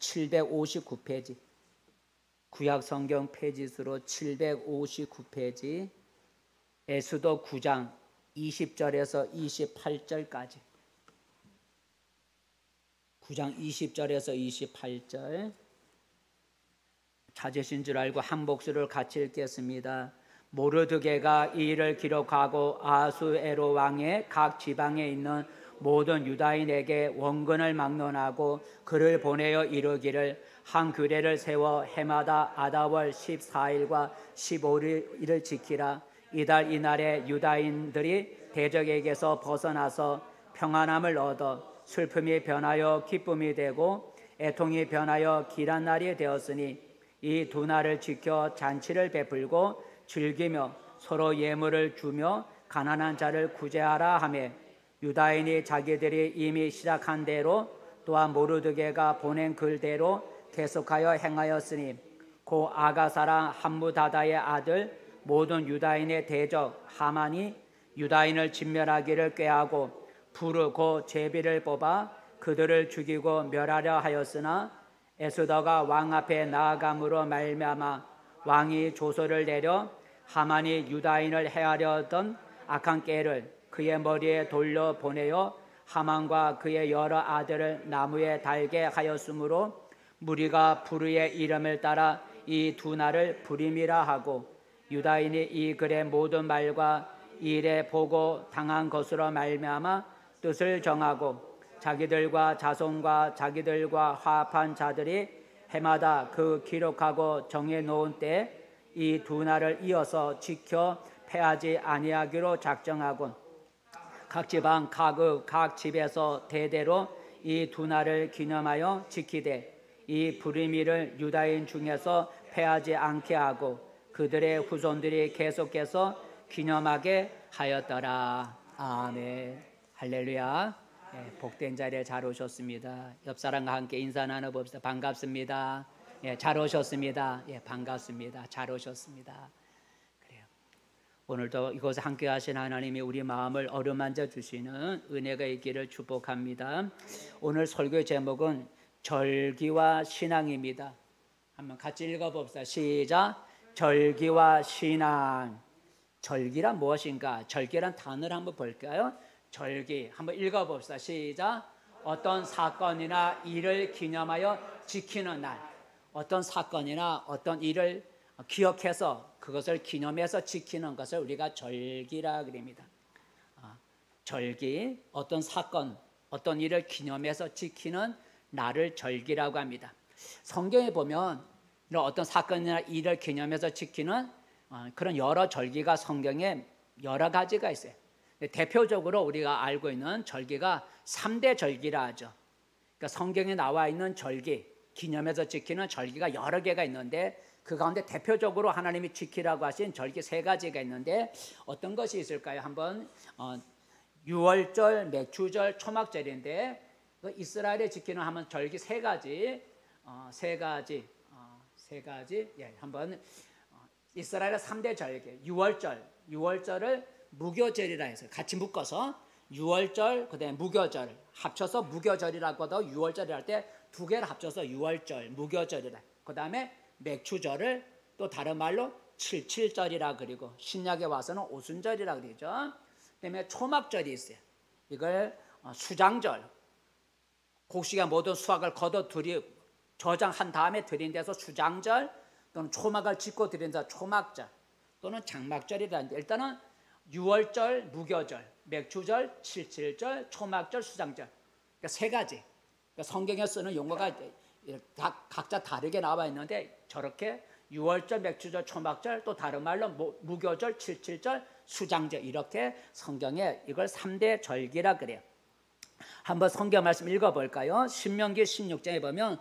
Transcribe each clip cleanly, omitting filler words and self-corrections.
759페이지, 구약성경 페이지수로 759페이지, 에스더 9장 20절에서 28절까지, 9장 20절에서 28절 찾으신 줄 알고 한 목소리를 같이 읽겠습니다. 모르드게가 이 일을 기록하고 아수에로 왕의 각 지방에 있는 모든 유다인에게 원근을 막론하고 그를 보내어 이르기를, 한 규례를 세워 해마다 아다월 14일과 15일을 지키라. 이달 이날에 유다인들이 대적에게서 벗어나서 평안함을 얻어 슬픔이 변하여 기쁨이 되고 애통이 변하여 길한 날이 되었으니 이 두 날을 지켜 잔치를 베풀고 즐기며 서로 예물을 주며 가난한 자를 구제하라 하며, 유다인이 자기들이 이미 시작한 대로 또한 모르드게가 보낸 글대로 계속하여 행하였으니, 고 아가사랑 함무다다의 아들 모든 유다인의 대적 하만이 유다인을 진멸하기를 꾀하고 부르고 제비를 뽑아 그들을 죽이고 멸하려 하였으나, 에스더가 왕 앞에 나아감으로 말미암아 왕이 조서를 내려 하만이 유다인을 해하려던 악한 꾀를 그의 머리에 돌려 보내어 하만과 그의 여러 아들을 나무에 달게 하였으므로 무리가 부르의 이름을 따라 이 두 날을 부림이라 하고, 유다인이 이 글의 모든 말과 이 일에 보고 당한 것으로 말미암아 뜻을 정하고 자기들과 자손과 자기들과 화합한 자들이 해마다 그 기록하고 정해놓은 때 이 두 날을 이어서 지켜 패하지 아니하기로 작정하고, 각 지방 각 집에서 대대로 이 두 날을 기념하여 지키되 이 부림이를 유다인 중에서 패하지 않게 하고 그들의 후손들이 계속해서 기념하게 하였더라. 아멘. 할렐루야. 예, 복된 자리에 잘 오셨습니다. 옆 사람과 함께 인사 나눠봅시다. 반갑습니다. 예, 잘 오셨습니다. 예, 반갑습니다. 잘 오셨습니다. 그래요. 오늘도 이곳에 함께 하신 하나님이 우리 마음을 어루만져 주시는 은혜가 있기를 축복합니다. 오늘 설교의 제목은 절기와 신앙입니다. 한번 같이 읽어봅시다. 시작. 절기와 신앙. 절기란 무엇인가? 절기란 단어를 한번 볼까요? 절기 한번 읽어봅시다. 시작. 어떤 사건이나 일을 기념하여 지키는 날, 어떤 사건이나 어떤 일을 기억해서 그것을 기념해서 지키는 것을 우리가 절기라 그럽니다. 절기, 어떤 사건, 어떤 일을 기념해서 지키는 날을 절기라고 합니다. 성경에 보면 이런 어떤 사건이나 일을 기념해서 지키는 그런 여러 절기가 성경에 여러 가지가 있어요. 대표적으로 우리가 알고 있는 절기가 3대 절기라 하죠. 그러니까 성경에 나와 있는 절기, 기념해서 지키는 절기가 여러 개가 있는데 그 가운데 대표적으로 하나님이 지키라고 하신 절기 3가지가 있는데 어떤 것이 있을까요? 한번 유월절, 맥추절, 초막절인데 이스라엘에 지키는 한번 절기 3가지, 예, 한번 이스라엘의 3대 절기, 유월절을 무교절이라 해서 같이 묶어서 유월절, 그다음에 무교절 합쳐서 무교절이라고도 유월절을 할 때 두 개를 합쳐서 유월절, 무교절이라. 그다음에 맥추절을 또 다른 말로 칠칠절이라 그리고 신약에 와서는 오순절이라 그러죠. 그다음에 초막절이 있어요. 이걸 수장절. 곡식의 모든 수확을 거둬 저장한 다음에 드린 데서 수장절 또는 초막을 짓고 드린 데서 초막절 또는 장막절이라는데 일단은 유월절, 무교절, 맥추절, 칠칠절, 초막절, 수장절. 그러니까 3가지. 그러니까 성경에 쓰는 용어가 각자 다르게 나와 있는데 저렇게 유월절, 맥추절, 초막절 또 다른 말로 무교절, 칠칠절, 수장절 이렇게 성경에 이걸 3대 절기라 그래요. 한번 성경 말씀 읽어볼까요? 신명기 16장에 보면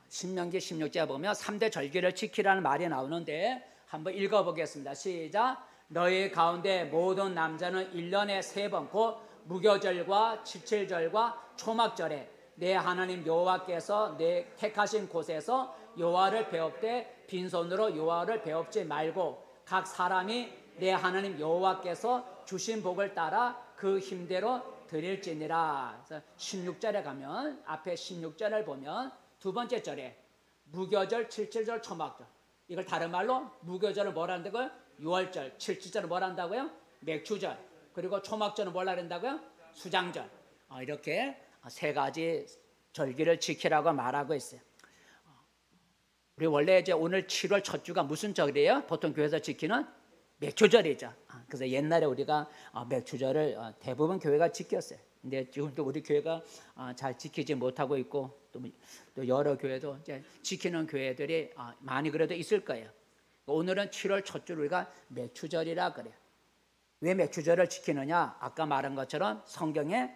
3대 절기를 지키라는 말이 나오는데 한번 읽어보겠습니다. 시작. 너희 가운데 모든 남자는 1년에 3번 곧 무교절과 칠칠절과 초막절에 내 하나님 여호와께서 내 택하신 곳에서 여호와를 배웁되 빈손으로 여호와를 배웁지 말고 각 사람이 내 하나님 여호와께서 주신 복을 따라 그 힘대로 드릴지니라. 16절에 가면 앞에 16절을 보면 두 번째 절에 무교절, 칠칠절, 초막절. 이걸 다른 말로 무교절을 뭐라 한다고요? 유월절. 칠칠절을 뭐라 한다고요? 맥추절. 그리고 초막절은 뭐라 한다고요? 수장절. 이렇게 세 가지 절기를 지키라고 말하고 있어요. 우리 원래 이제 오늘 7월 첫 주가 무슨 절이에요? 보통 교회에서 지키는 맥추절이죠. 그래서 옛날에 우리가 맥추절을 대부분 교회가 지켰어요. 근데 지금도 우리 교회가 잘 지키지 못하고 있고 또 여러 교회도 이제 지키는 교회들이 많이 그래도 있을 거예요. 오늘은 7월 첫 주 우리가 맥추절이라 그래요. 왜 맥추절을 지키느냐? 아까 말한 것처럼 성경에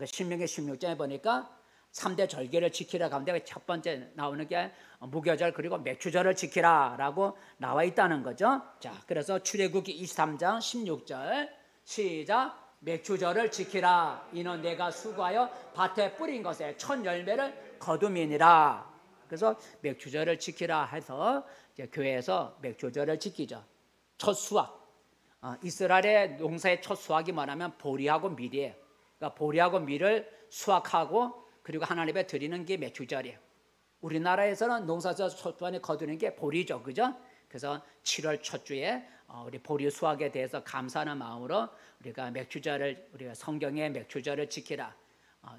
신명기 16장에 보니까 3대 절기를 지키라 가운데 첫 번째 나오는 게 무교절 그리고 맥추절을 지키라라고 나와 있다는 거죠. 자, 그래서 출애굽기 23장 16절 시작. 맥추절을 지키라. 이는 내가 수고하여 밭에 뿌린 것에 첫 열매를 거둠이니라. 그래서 맥추절을 지키라 해서 이제 교회에서 맥추절을 지키죠. 첫 수확. 이스라엘의 농사의 첫 수확이 뭐냐면 보리하고 밀이에요. 그러니까 보리하고 밀을 수확하고 그리고 하나님께 드리는 게 맥추절이에요. 우리나라에서는 농사에서 첫 번에 거두는 게 보리죠, 그죠? 그래서 7월 첫 주에 우리 보리 수확에 대해서 감사하는 마음으로 우리가 맥추절을 우리가 성경의 맥추절을 지키라.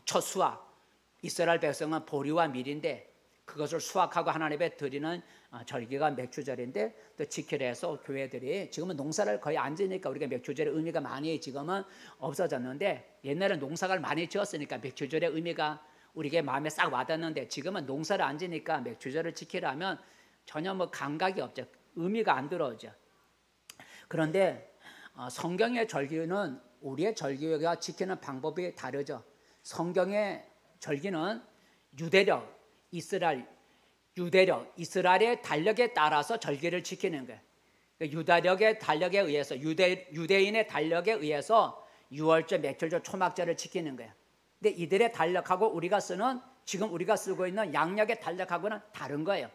첫 수확. 이스라엘 백성은 보리와 밀인데 그것을 수확하고 하나님께 드리는 절기가 맥추절인데 또 지키려 해서 교회들이 지금은 농사를 거의 안 지니까 우리가 맥추절의 의미가 많이 지금은 없어졌는데 옛날에 농사를 많이 지었으니까 맥추절의 의미가 우리에게 마음에 싹 와닿는데 지금은 농사를 안 지니까 맥추절을 지키라면 전혀 뭐 감각이 없죠. 의미가 안 들어오죠. 그런데 성경의 절기는 우리의 절기와 지키는 방법이 다르죠. 성경의 절기는 유대력, 이스라엘의 달력에 따라서 절기를 지키는 거예요. 유다력의 달력에 의해서 유대인의 달력에 의해서 유월절, 맥추절, 초막절을 지키는 거예요. 근데 이들의 달력하고 우리가 쓰는 지금 우리가 쓰고 있는 양력의 달력하고는 다른 거예요.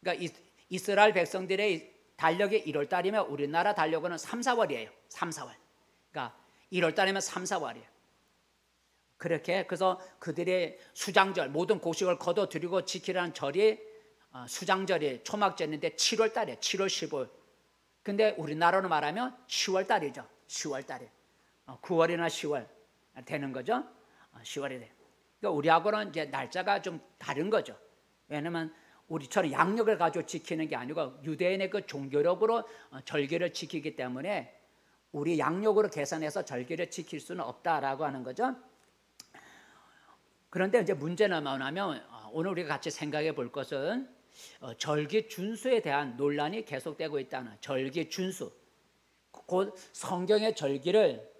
그러니까 이스라엘 백성들의 달력이 1월 달이면 우리나라 달력은 3, 4월이에요. 3, 4월. 그러니까 1월 달이면 3, 4월이에요. 그렇게 그래서 그들의 수장절 모든 곡식을 거둬들이고 지키라는 절이 수장절이 초막절인데 7월 달이에요. 7월 15일. 근데 우리나라로 말하면 10월 달이죠. 10월 달에 9월이나 10월 되는 거죠. 10월이 돼요. 그러니까 우리하고는 이제 날짜가 좀 다른 거죠. 왜냐하면 우리처럼 양력을 가지고 지키는 게 아니고 유대인의 그 종교력으로 절기를 지키기 때문에 우리 양력으로 계산해서 절기를 지킬 수는 없다라고 하는 거죠. 그런데 이제 문제는 뭐냐면 오늘 우리가 같이 생각해 볼 것은 절기 준수에 대한 논란이 계속되고 있다는 절기 준수. 곧 성경의 절기를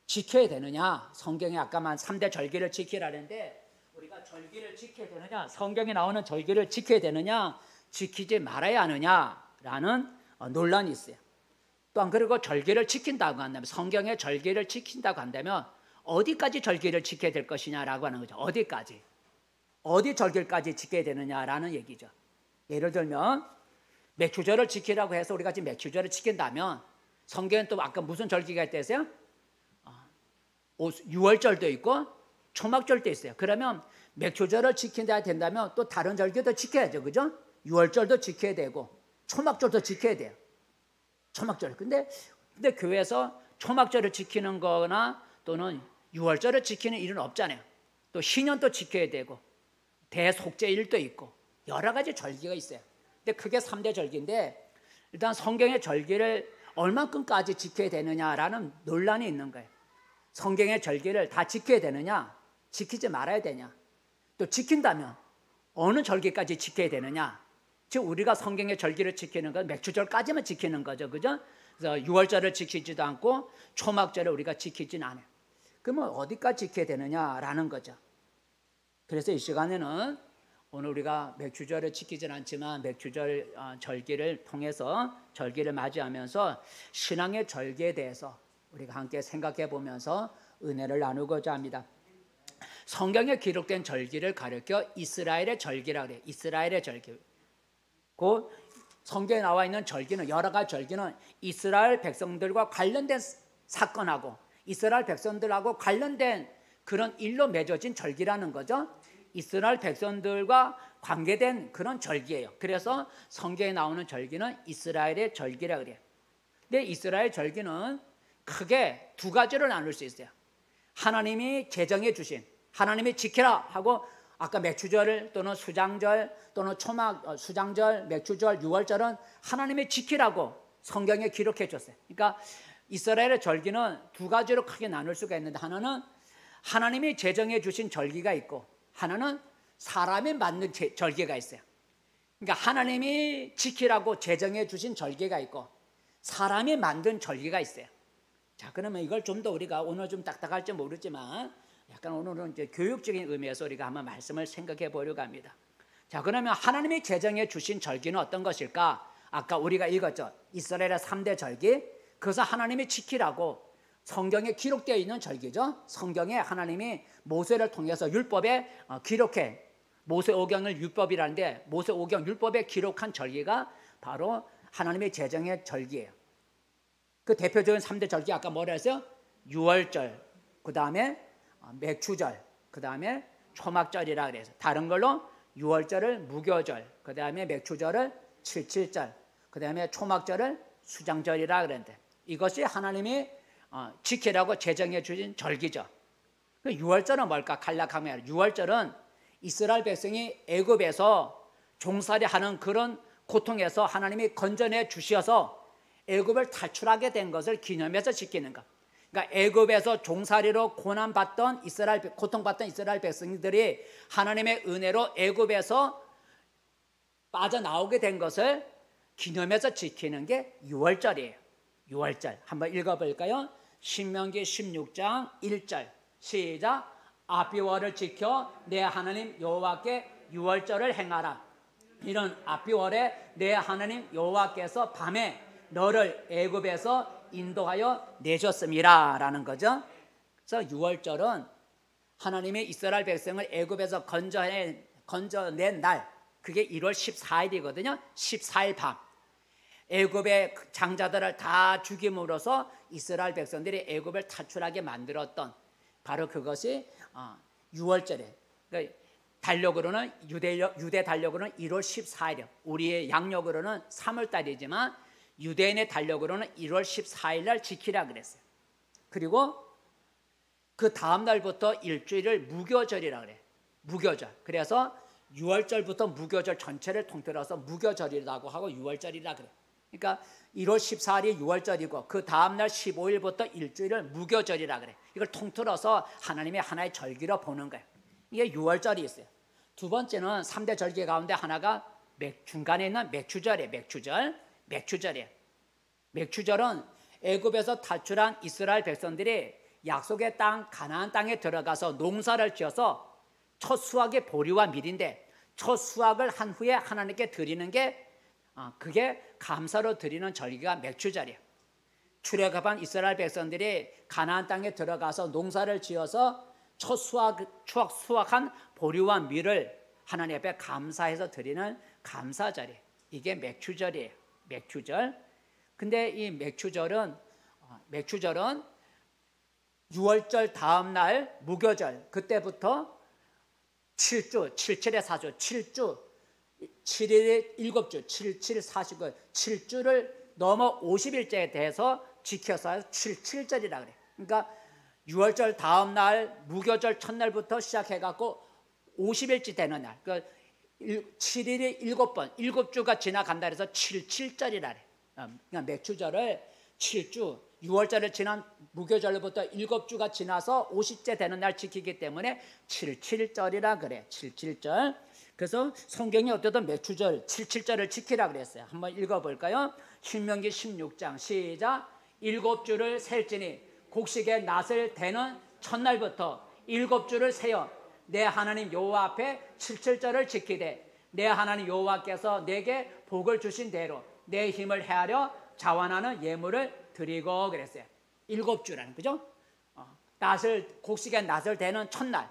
지켜야 되느냐? 성경에 아까만 3대 절기를 지키라는데 우리가 절기를 지켜야 되느냐? 성경에 나오는 절기를 지켜야 되느냐? 지키지 말아야 하느냐라는 논란이 있어요. 또한 그리고 절기를 지킨다고 한다면 성경의 절기를 지킨다고 한다면 어디까지 절기를 지켜야 될 것이냐라고 하는 거죠. 어디까지? 어디 절기까지 지켜야 되느냐라는 얘기죠. 예를 들면 맥추절을 지키라고 해서 우리가 지금 맥추절을 지킨다면 성경은 또 아까 무슨 절기가 있대요? 6월절도 있고 초막절도 있어요. 그러면 맥추절을 지킨다 된다면 또 다른 절기도 지켜야죠. 그죠? 6월절도 지켜야 되고 초막절도 지켜야 돼요. 초막절. 근데 교회에서 초막절을 지키는 거나 또는 6월절을 지키는 일은 없잖아요. 또 신년도 지켜야 되고 대속죄일도 있고 여러 가지 절기가 있어요. 근데 그게 3대 절기인데 일단 성경의 절기를 얼만큼까지 지켜야 되느냐라는 논란이 있는 거예요. 성경의 절기를 다 지켜야 되느냐, 지키지 말아야 되냐, 또 지킨다면 어느 절기까지 지켜야 되느냐. 즉 우리가 성경의 절기를 지키는 건 맥추절까지만 지키는 거죠, 그죠? 그래서 6월절을 지키지도 않고 초막절을 우리가 지키지는 않아요. 그러면 어디까지 지켜야 되느냐라는 거죠. 그래서 이 시간에는 오늘 우리가 맥추절을 지키진 않지만 맥추절 절기를 통해서 절기를 맞이하면서 신앙의 절기에 대해서 우리가 함께 생각해 보면서 은혜를 나누고자 합니다. 성경에 기록된 절기를 가리켜 이스라엘의 절기라고 그래요. 이스라엘의 절기. 그 성경에 나와 있는 절기는 여러 가지 절기는 이스라엘 백성들과 관련된 사건하고 이스라엘 백성들하고 관련된 그런 일로 맺어진 절기라는 거죠. 이스라엘 백성들과 관계된 그런 절기예요. 그래서 성경에 나오는 절기는 이스라엘의 절기라 그래요. 근데 이스라엘 절기는 크게 두 가지로 나눌 수 있어요. 하나님이 제정해 주신, 하나님이 지키라 하고, 아까 맥추절 또는 수장절 또는 수장절, 맥추절, 유월절은 하나님이 지키라고 성경에 기록해 줬어요. 그러니까 이스라엘의 절기는 두 가지로 크게 나눌 수가 있는데, 하나는 하나님이 제정해 주신 절기가 있고, 하나는 사람이 만든 절기가 있어요. 그러니까 하나님이 지키라고 제정해 주신 절기가 있고, 사람이 만든 절기가 있어요. 자, 그러면 이걸 좀 더 우리가 오늘 좀 딱딱할지 모르지만 약간 오늘은 이제 교육적인 의미에서 우리가 한번 말씀을 생각해 보려고 합니다. 자, 그러면 하나님이 제정해 주신 절기는 어떤 것일까? 아까 우리가 읽었죠. 이스라엘의 3대 절기. 그래서 하나님이 지키라고 성경에 기록되어 있는 절기죠. 성경에 하나님이 모세를 통해서 율법에 기록해, 모세오경을 율법이라는데 모세오경 율법에 기록한 절기가 바로 하나님의 제정의 절기예요. 그 대표적인 3대 절기 아까 뭐라 했어요? 유월절, 그 다음에 맥추절, 그 다음에 초막절이라 그래서 다른 걸로 유월절을 무교절, 그 다음에 맥추절을 칠칠절, 그 다음에 초막절을 수장절이라 그랬는데, 이것이 하나님이 지키라고 제정해 주신 절기죠. 유월절은 뭘까? 간략하면 유월절은 이스라엘 백성이 애굽에서 종살이하는 그런 고통에서 하나님이 건져내 주셔서 애굽을 탈출하게 된 것을 기념해서 지키는 것. 그러니까 애굽에서 종살이로 고난받던 고통받던 이스라엘 백성들이 하나님의 은혜로 애굽에서 빠져나오게 된 것을 기념해서 지키는 게 유월절이에요. 유월절 한번 읽어볼까요? 신명기 16장 1절 시작. 아비월을 지켜 내 하나님 여호와께 유월절을 행하라. 이런 아비월에 내 하나님 여호와께서 밤에 너를 애굽에서 인도하여 내셨음이라 라는 거죠. 그래서 유월절은 하나님이 이스라엘 백성을 애굽에서 건져낸 날, 그게 1월 14일이거든요. 14일 밤 애굽의 장자들을 다 죽임으로써 이스라엘 백성들이 애굽을 탈출하게 만들었던 바로 그것이 유월절이에요. 그러니까 달력으로는 유대 달력으로는 1월 14일이요. 우리의 양력으로는 3월 달이지만 유대인의 달력으로는 1월 14일 날 지키라 그랬어요. 그리고 그 다음 날부터 일주일을 무교절이라 그래요. 무교절. 그래서 6월절부터 무교절 전체를 통틀어서 무교절이라고 하고 유월절이라 그래요. 그러니까 1월 14일이 6월절이고 그 다음 날 15일부터 일주일을 무교절이라 그래. 이걸 통틀어서 하나님의 하나의 절기로 보는 거예요. 이게 6월절이 있어요. 두 번째는 3대 절기 가운데 하나가 중간에 있는 맥추절이에요. 맥추절이에요. 맥추절은 애굽에서 탈출한 이스라엘 백성들이 약속의 땅 가나안 땅에 들어가서 농사를 지어서 첫 수확의 보리와 밀인데 첫 수확을 한 후에 하나님께 드리는 게 그게 감사로 드리는 절기가 맥추절이에요. 출애굽한 이스라엘 백성들이 가나안 땅에 들어가서 농사를 지어서 첫 수확한 보리와 밀을 하나님 앞에 감사해서 드리는 감사절이에요. 이게 맥추절이에요. 맥추절. 근데 이 맥추절은 6월절 다음 날 무교절, 그때부터 7주, 77의 4주, 7주, 7일에 7주, 77, 49, 7주를 넘어 50일째에 대해서 지켜서 77절이라 그래. 그러니까 6월절 다음 날 무교절 첫날부터 시작해갖고 50일째 되는 날, 그러니까 7일이 7번, 7주가 지나간다 해서 77절이라 그래. 그러니까 맥추절을 7주, 6월절을 지난 무교절부터 7주가 지나서 50째 되는 날 지키기 때문에 77절이라 그래. 77절. 그래서 성경이 어쨌든 맥추절 77절을 지키라 그랬어요. 한번 읽어볼까요? 신명기 16장 시작. 7주를 셀지니 곡식의 낫을 대는 첫날부터 7주를 세어 내 하나님 여호와 앞에 77절을 지키되 내 하나님 여호와께서 내게 복을 주신 대로 내 힘을 헤아려 자원하는 예물을 드리고 그랬어요. 7주라는 거죠. 곡식의 낫을 대는 첫날,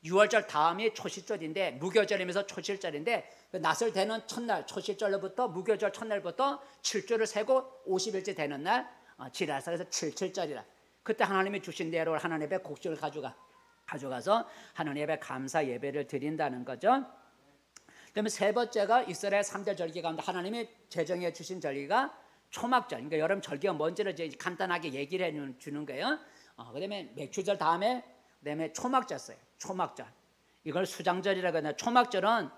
6월절 다음이 초실절인데 무교절이면서 초실절인데 그 낫을 대는 첫날, 초실절로부터 무교절 첫날부터 7주를 세고 50일째 되는 날 지라서 그래서 77절이라. 그때 하나님이 주신 대로 하나님 앞에 곡식을 가져가서 하나님 앞에 감사 예배를 드린다는 거죠. 그다음에 세 번째가 이스라엘 3대 절기 가운데 하나님이 제정해 주신 절기가 초막절. 그러니까 여러분 절기가 뭔지를 이제 간단하게 얘기를 해 주는 거예요. 그다음에 맥주절 다음에 그다음에 초막절 써요. 초막절. 이걸 수장절이라고 하는데 초막절은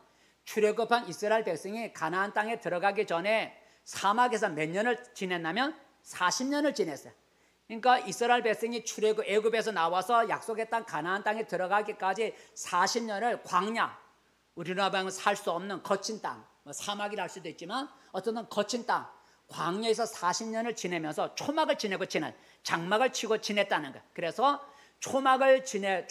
출애굽한 이스라엘 백성이 가나안 땅에 들어가기 전에 사막에서 몇 년을 지냈냐면 40년을 지냈어요. 그러니까 이스라엘 백성이 애굽에서 나와서 약속의 땅 가나안 땅에 들어가기까지 40년을 광야, 우리나라 방은 살 수 없는 거친 땅, 사막이라 할 수도 있지만 어떤 거친 땅, 광야에서 40년을 지내면서 초막을 지내고 장막을 치고 지냈다는 거예요. 그래서 초막을 짓고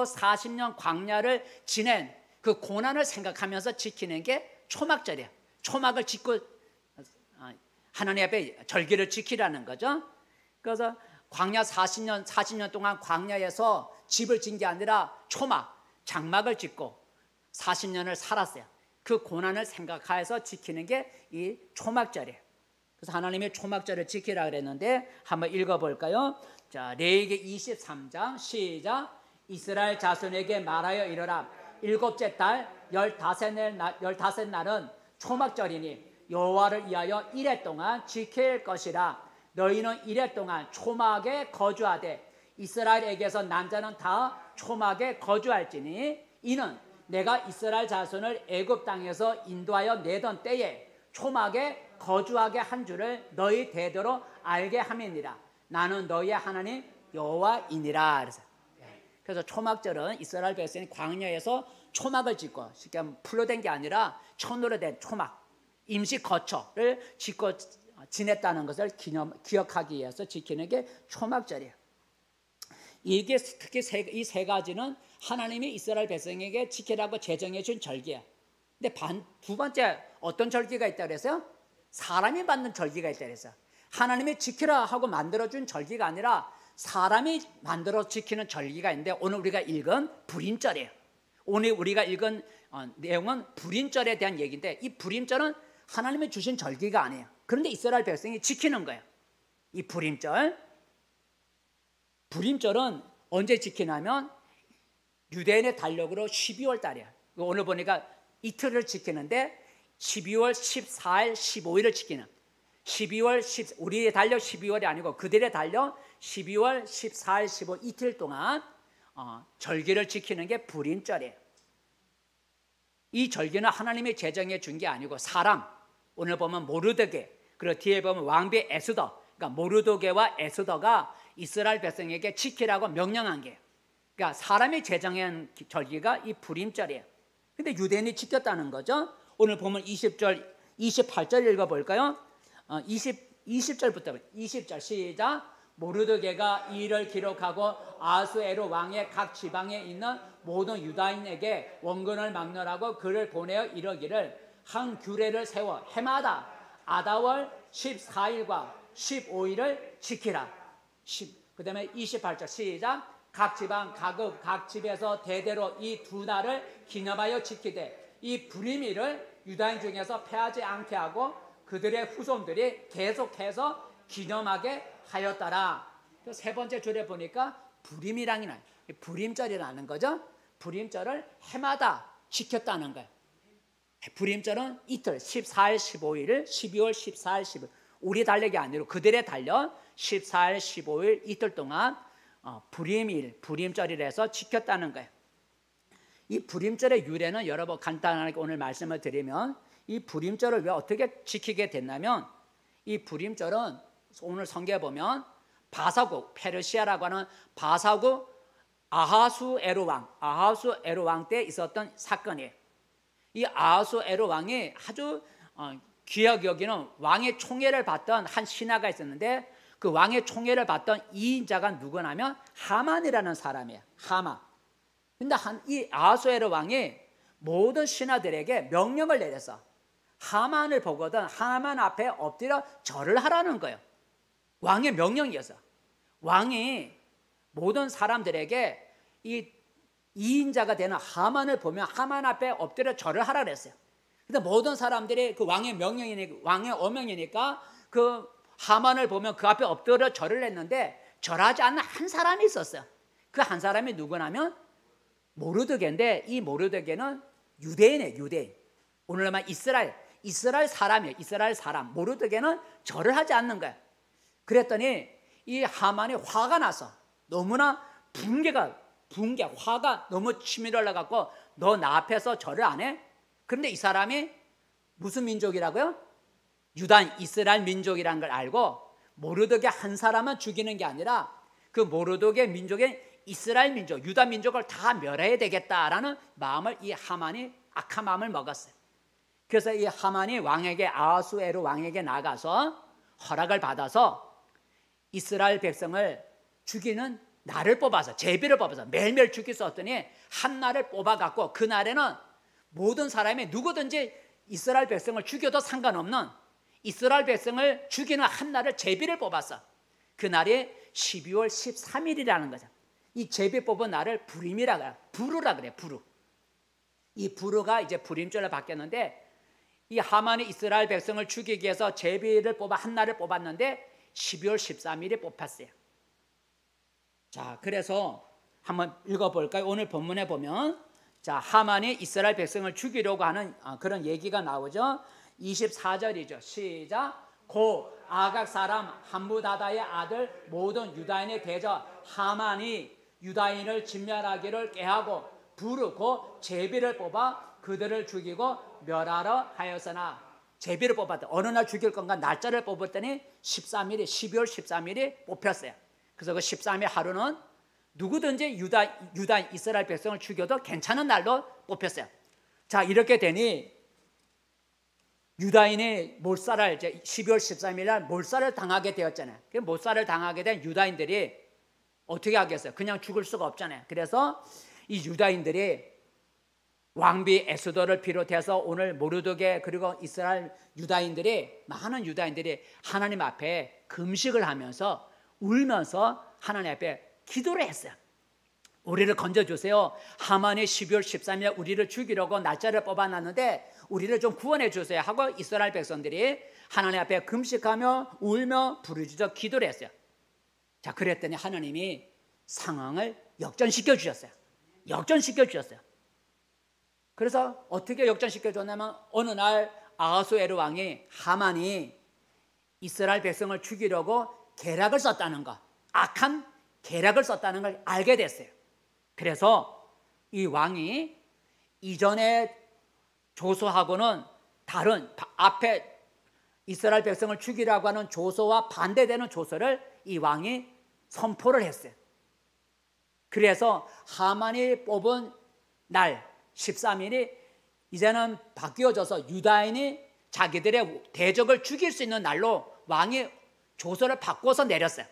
40년 광야를 지낸 그 고난을 생각하면서 지키는 게 초막절이에요. 초막을 짓고 하나님 앞에 절기를 지키라는 거죠. 그래서 광야 40년 동안 광야에서 집을 진 게 아니라 장막을 짓고 40년을 살았어요. 그 고난을 생각해서 지키는 게 이 초막절이에요. 그래서 하나님이 초막절을 지키라 그랬는데 한번 읽어볼까요? 자, 레위기 23장 시작. 이스라엘 자손에게 말하여 이르라. 일곱째 달 15날은 초막절이니 여호와를 위하여 이레 동안 지킬 것이라. 너희는 이레 동안 초막에 거주하되 이스라엘에게서 남자는 다 초막에 거주할지니 이는 내가 이스라엘 자손을 애굽 땅에서 인도하여 내던 때에 초막에 거주하게 한 줄을 너희 대대로 알게 함이니라. 나는 너희의 하나님 여호와이니라. 그래서 초막절은 이스라엘 백성이 광야에서 초막을 짓고 쉽게 하면 풀로 된 게 아니라 천으로 된 초막, 임시 거처를 짓고 지냈다는 것을 기억하기 위해서 지키는 게 초막절이에요. 이게 특히 이 세 가지는 하나님이 이스라엘 백성에게 지키라고 제정해 준 절기예요. 근데 두 번째 어떤 절기가 있다고 그랬어요? 사람이 받는 절기가 있다고 그랬어요. 하나님이 지키라 하고 만들어준 절기가 아니라 사람이 만들어 지키는 절기가 있는데 오늘 우리가 읽은 불임절이에요. 오늘 우리가 읽은 내용은 불임절에 대한 얘기인데 이 불임절은 하나님이 주신 절기가 아니에요. 그런데 이스라엘 백성이 지키는 거예요. 이 불임절은 언제 지키냐면 유대인의 달력으로 12월 달이에요. 오늘 보니까 이틀을 지키는데 12월 14일, 15일을 지키는 우리의 달력 12월이 아니고 그들의 달력 12월 14일, 15일 이틀 동안 절기를 지키는 게 불임절이에요. 이 절기는 하나님이 제정해 준 게 아니고 사람, 오늘 보면 모르드게, 그리고 뒤에 보면 왕비 에스더, 그러니까 모르드게와 에스더가 이스라엘 백성에게 지키라고 명령한 게, 그러니까 사람이 제정한 절기가 이 불임절이에요. 근데 유대인이 지켰다는 거죠. 오늘 보면 20절, 28절 읽어볼까요? 20절부터 20절 시작. 모르드게가 이 일을 기록하고 아수에로 왕의 각 지방에 있는 모든 유다인에게 원근을 막론하고 그를 보내어 이르기를 한 규례를 세워 해마다 아다월 14일과 15일을 지키라. 그 다음에 28절 시작. 각 지방 각 집에서 대대로 이 두 날을 기념하여 지키되 이 불임일을 유다인 중에서 패하지 않게 하고 그들의 후손들이 계속해서 기념하게 하였더라. 세 번째 줄에 보니까 불임이라는 불임절이라는 거죠. 불임절을 해마다 지켰다는 거예요. 불임절은 이틀 14일 15일을 12월 14일 15일 우리 달력이 아니고 그들의 달력 14일 15일 이틀 동안 불임절이라 해서 지켰다는 거예요. 이 불임절의 유래는 여러분 간단하게 오늘 말씀을 드리면 이 불임절을 왜 어떻게 지키게 됐냐면 이 불임절은 오늘 성경에 보면 바사국 페르시아라고 하는 바사국 아하수에로 왕 때 있었던 사건이에요. 이 아하수에로 왕이 아주 귀하게 여기는 왕의 총애를 받던 한 신하가 있었는데 그 왕의 총애를 받던 이 인자가 누구냐면 하만이라는 사람이에요. 하만. 근데 이 아하수에로 왕이 모든 신하들에게 명령을 내렸어. 하만을 보거든 하만 앞에 엎드려 절을 하라는 거예요. 왕의 명령이었어. 왕이 모든 사람들에게 이 이인자가 되는 하만을 보면 하만 앞에 엎드려 절을 하라 그랬어요. 근데 모든 사람들이 그 왕의 어명이니까 그 하만을 보면 그 앞에 엎드려 절을 했는데 절하지 않는 한 사람이 있었어요. 그 한 사람이 누구냐면 모르드게인데 이 모르드게는 유대인이에요. 유대인. 오늘날만 이스라엘 사람이에요. 이스라엘 사람. 모르드게는 절을 하지 않는 거예요. 그랬더니 이 하만이 화가 나서 너무나 화가 너무 치밀어 올라갖고 너 나 앞에서 절을 안 해? 그런데 이 사람이 무슨 민족이라고요? 유다 이스라엘 민족이라는 걸 알고 모르드게 한 사람은 죽이는 게 아니라 그 모르드게 민족의 이스라엘 민족, 유다 민족을 다 멸해야 되겠다라는 마음을 이 하만이 악한 마음을 먹었어요. 그래서 이 하만이 왕에게 아하수에로 왕에게 나가서 허락을 받아서 이스라엘 백성을 죽이는 날을 뽑아서 제비를 뽑아서 매일매일 죽일 수 없더니 한 날을 뽑아갖고 그 날에는 모든 사람이 누구든지 이스라엘 백성을 죽여도 상관없는 이스라엘 백성을 죽이는 한 날을 제비를 뽑았어. 그 날이 12월 13일이라는 거죠. 이 제비 뽑은 날을 부림이라 그래요. 부르라 그래요. 부르. 이 부르가 이제 부림절로 바뀌었는데 이 하만이 이스라엘 백성을 죽이기 위해서 제비를 뽑아 한 날을 뽑았는데 12월 13일에 뽑혔어요. 자, 그래서 한번 읽어볼까요? 오늘 본문에 보면 자, 하만이 이스라엘 백성을 죽이려고 하는 그런 얘기가 나오죠. 24절이죠. 시작. 고 아각 사람 함무다다의 아들 모든 유다인의 대저 하만이 유다인을 진멸하기를 꾀하고 부르고 제비를 뽑아 그들을 죽이고 멸하러 하였으나 제비를 뽑았다. 어느 날 죽일 건가 날짜를 뽑았더니 13일이 12월 13일이 뽑혔어요. 그래서 그 13일 하루는 누구든지 유다 이스라엘 백성을 죽여도 괜찮은 날로 뽑혔어요. 자, 이렇게 되니 유다인이 몰살을 이제 12월 13일 날 몰살을 당하게 되었잖아요. 그 몰살을 당하게 된 유다인들이 어떻게 하겠어요? 그냥 죽을 수가 없잖아요. 그래서 이 유다인들이 왕비 에스더를 비롯해서 오늘 모르드게 그리고 이스라엘 유다인들이 많은 유다인들이 하나님 앞에 금식을 하면서 울면서 하나님 앞에 기도를 했어요. 우리를 건져주세요. 하만이 12월 13일 우리를 죽이려고 날짜를 뽑아놨는데 우리를 좀 구원해 주세요 하고 이스라엘 백성들이 하나님 앞에 금식하며 울며 부르짖어 기도를 했어요. 자, 그랬더니 하나님이 상황을 역전시켜 주셨어요. 역전시켜 주셨어요. 그래서 어떻게 역전시켜 줬냐면 어느 날 아하수에로 왕이 하만이 이스라엘 백성을 죽이려고 계략을 썼다는 거, 악한 계략을 썼다는 걸 알게 됐어요. 그래서 이 왕이 이전에 조서하고는 다른 앞에 이스라엘 백성을 죽이라고 하는 조서와 반대되는 조서를 이 왕이 선포를 했어요. 그래서 하만이 뽑은 날 13일이 이제는 바뀌어져서 유다인이 자기들의 대적을 죽일 수 있는 날로 왕이 조서를 바꿔서 내렸어요.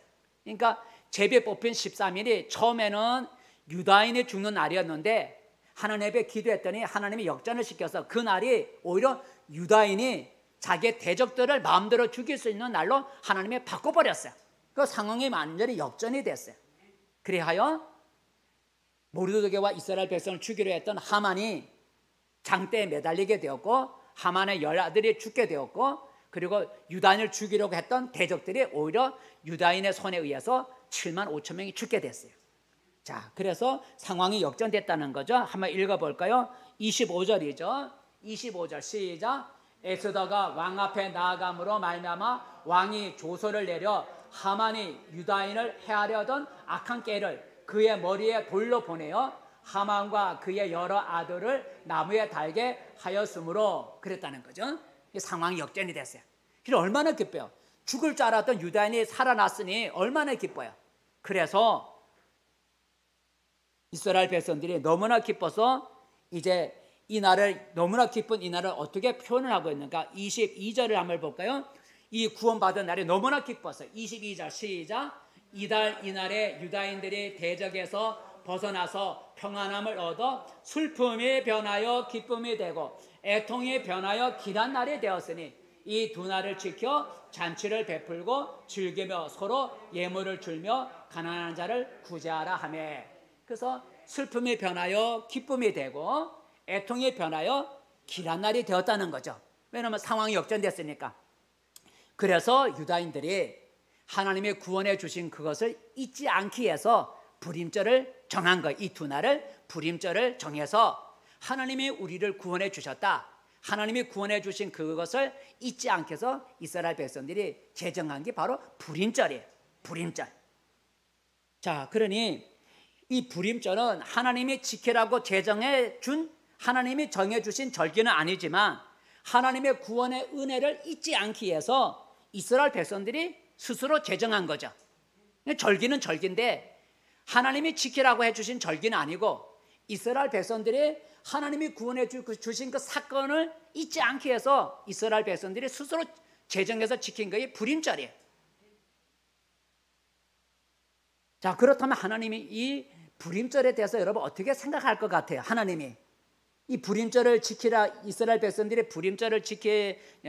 그러니까 제비에 뽑힌 13일이 처음에는 유다인이 죽는 날이었는데 하나님께 기도했더니 하나님이 역전을 시켜서 그 날이 오히려 유다인이 자기의 대적들을 마음대로 죽일 수 있는 날로 하나님이 바꿔버렸어요. 그 상황이 완전히 역전이 됐어요. 그리하여 모르드게와 이스라엘 백성을 죽이려 했던 하만이 장대에 매달리게 되었고 하만의 10아들이 죽게 되었고 그리고 유다인을 죽이려고 했던 대적들이 오히려 유다인의 손에 의해서 7만 5천 명이 죽게 됐어요. 자, 그래서 상황이 역전됐다는 거죠. 한번 읽어볼까요? 25절이죠. 25절 시작. 에스더가 왕 앞에 나아감으로 말미암아 왕이 조서를 내려 하만이 유다인을 해하려던 악한 꾀를 그의 머리에 돌로 보내어 하만과 그의 여러 아들을 나무에 달게 하였으므로 그랬다는 거죠. 이 상황이 역전이 됐어요. 그래서 얼마나 기뻐요. 죽을 줄 알았던 유다인이 살아났으니 얼마나 기뻐요. 그래서 이스라엘 백성들이 너무나 기뻐서 이제 이 날을 너무나 기쁜 이 날을 어떻게 표현을 하고 있는가? 22절을 한번 볼까요? 이 구원받은 날이 너무나 기뻐서 22절 시작. 이달 이날에 유다인들이 대적에서 벗어나서 평안함을 얻어 슬픔이 변하여 기쁨이 되고 애통이 변하여 길한 날이 되었으니 이 두 날을 지켜 잔치를 베풀고 즐기며 서로 예물을 줄며 가난한 자를 구제하라 하매. 그래서 슬픔이 변하여 기쁨이 되고 애통이 변하여 길한 날이 되었다는 거죠. 왜냐하면 상황이 역전됐으니까. 그래서 유다인들이 하나님의 구원해 주신 그것을 잊지 않기 위해서 부림절을 정한 거예요. 이 두 날을 부림절을 정해서 하나님이 우리를 구원해 주셨다. 하나님이 구원해 주신 그것을 잊지 않게 해서 이스라엘 백성들이 제정한 게 바로 불임절이에요. 불임절. 자, 그러니 이 불임절은 하나님이 지키라고 제정해 준, 하나님이 정해 주신 절기는 아니지만 하나님의 구원의 은혜를 잊지 않기 위해서 이스라엘 백성들이 스스로 제정한 거죠. 절기는 절기인데 하나님이 지키라고 해주신 절기는 아니고 이스라엘 백성들이 하나님이 구원해 주신 그 사건을 잊지 않게 해서 이스라엘 백성들이 스스로 제정해서 지킨 것이 불임절이에요. 자, 그렇다면 하나님이 이 불임절에 대해서 여러분 어떻게 생각할 것 같아요? 하나님이 이 불임절을 지키라, 이스라엘 백성들이 불임절을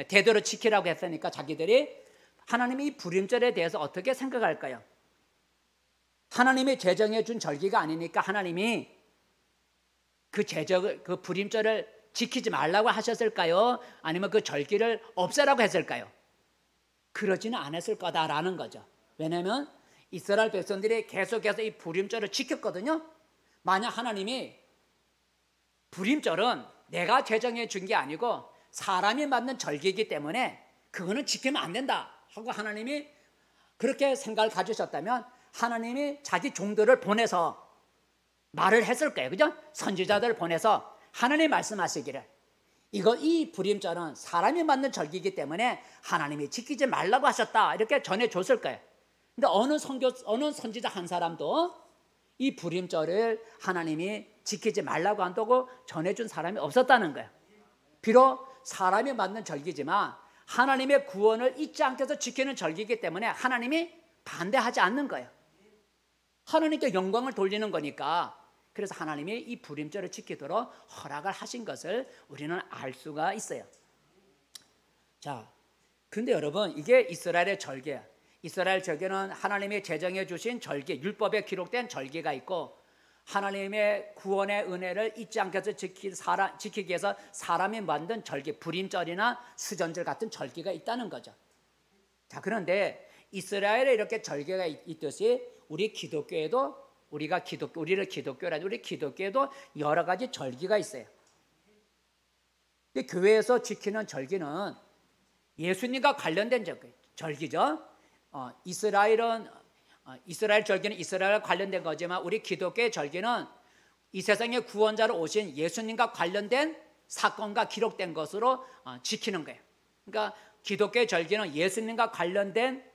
대대로 지키라고 했으니까 자기들이 하나님이 이 불임절에 대해서 어떻게 생각할까요? 하나님이 제정해 준 절기가 아니니까 하나님이 그 불임절을 지키지 말라고 하셨을까요? 아니면 그 절기를 없애라고 했을까요? 그러지는 않았을 거다라는 거죠. 왜냐하면 이스라엘 백성들이 계속해서 이 불임절을 지켰거든요. 만약 하나님이 불임절은 내가 제정해 준 게 아니고 사람이 만든 절기이기 때문에 그거는 지키면 안 된다 하고 하나님이 그렇게 생각을 가지셨다면 하나님이 자기 종들을 보내서 말을 했을 거예요. 그죠? 선지자들을 보내서 하나님이 말씀하시기를 이 불임절은 사람이 만든 절기이기 때문에 하나님이 지키지 말라고 하셨다 이렇게 전해줬을 거예요. 근데 어느 선지자 한 사람도 이 불임절을 하나님이 지키지 말라고 한다고 전해준 사람이 없었다는 거예요. 비록 사람이 만든 절기지만 하나님의 구원을 잊지 않게 해서 지키는 절기이기 때문에 하나님이 반대하지 않는 거예요. 하나님께 영광을 돌리는 거니까. 그래서 하나님이 이 불임절을 지키도록 허락을 하신 것을 우리는 알 수가 있어요. 자, 근데 여러분 이게 이스라엘의 절기예요. 이스라엘 절기는 하나님이 제정해 주신 절기, 율법에 기록된 절기가 있고 하나님의 구원의 은혜를 잊지 않게 해서 지키기 위해서 사람이 만든 절기, 불임절이나 수전절 같은 절기가 있다는 거죠. 자, 그런데 이스라엘에 이렇게 절기가 있듯이 우리 기독교에도 우리를 기독교라니 우리 기독교에도 여러 가지 절기가 있어요. 근데 교회에서 지키는 절기는 예수님과 관련된 절기죠. 이스라엘 절기는 이스라엘과 관련된 거지만 우리 기독교의 절기는 이 세상의 구원자로 오신 예수님과 관련된 사건과 기록된 것으로 지키는 거예요. 그러니까 기독교의 절기는 예수님과 관련된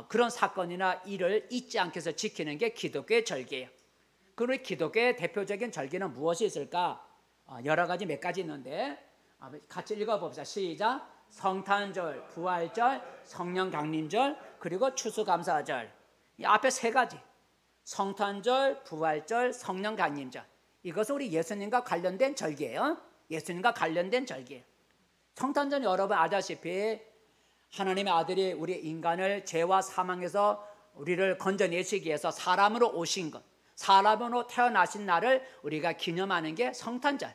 그런 사건이나 일을 잊지 않게 해서 지키는 게 기독교의 절기예요. 그럼 기독교의 대표적인 절기는 무엇이 있을까? 여러 가지 몇 가지 있는데 같이 읽어봅시다. 시작. 성탄절, 부활절, 성령 강림절, 그리고 추수감사절. 이 앞에 세 가지. 성탄절, 부활절, 성령 강림절. 이것은 우리 예수님과 관련된 절기예요. 예수님과 관련된 절기예요. 성탄절 여러분 아다시피 하나님의 아들이 우리 인간을 죄와 사망에서 우리를 건져내시기 위해서 사람으로 오신 것, 사람으로 태어나신 날을 우리가 기념하는 게 성탄절.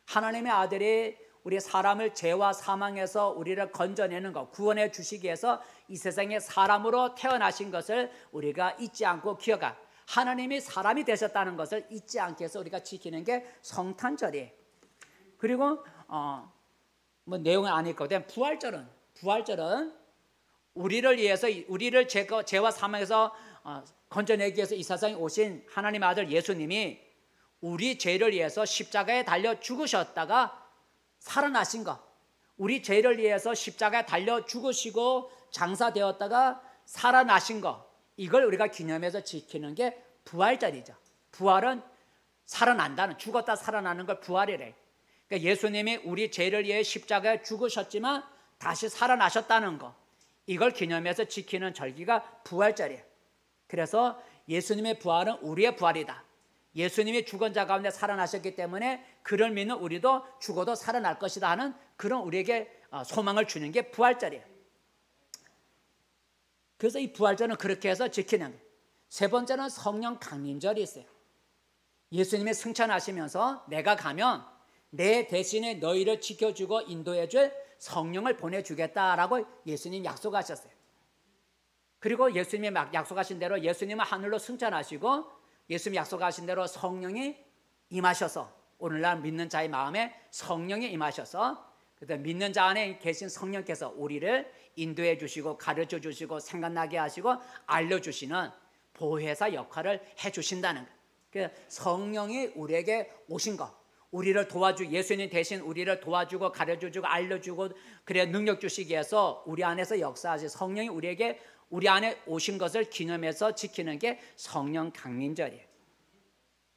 하나님의 아들이 우리 사람을 죄와 사망에서 우리를 건져내는 것, 구원해 주시기 위해서 이 세상에 사람으로 태어나신 것을 우리가 잊지 않고 기억하. 하나님이 사람이 되셨다는 것을 잊지 않게 해서 우리가 지키는 게 성탄절이에요. 그리고 내용은 안 읽거든. 부활절은 우리를 위해서 우리를 죄와 사망에서 건져내기 위해서 이 세상에 오신 하나님의 아들 예수님이 우리 죄를 위해서 십자가에 달려 죽으셨다가 살아나신 것, 우리 죄를 위해서 십자가에 달려 죽으시고 장사되었다가 살아나신 것, 이걸 우리가 기념해서 지키는 게 부활절이죠. 부활은 살아난다는, 죽었다 살아나는 걸 부활이래. 그러니까 예수님이 우리 죄를 위해 십자가에 죽으셨지만 다시 살아나셨다는 거, 이걸 기념해서 지키는 절기가 부활절이에요. 그래서 예수님의 부활은 우리의 부활이다. 예수님이 죽은 자 가운데 살아나셨기 때문에 그를 믿는 우리도 죽어도 살아날 것이다 하는 그런 우리에게 소망을 주는 게 부활절이에요. 그래서 이 부활절은 그렇게 해서 지키는 거예요. 세 번째는 성령 강림절이 있어요. 예수님이 승천하시면서 내가 가면 내 대신에 너희를 지켜주고 인도해줄 성령을 보내주겠다라고 예수님 약속하셨어요. 그리고 예수님이 약속하신 대로 예수님은 하늘로 승천하시고 예수님이 약속하신 대로 성령이 임하셔서 오늘날 믿는 자의 마음에 성령이 임하셔서 믿는 자 안에 계신 성령께서 우리를 인도해 주시고 가르쳐 주시고 생각나게 하시고 알려주시는 보혜사 역할을 해주신다는 거예요. 성령이 우리에게 오신 것, 우리를 도와주고 예수님 대신 우리를 도와주고 가르쳐주고 알려주고 그래 능력 주시기 위해서 우리 안에서 역사하신 성령이 우리 안에 오신 것을 기념해서 지키는 게 성령 강림절이에요.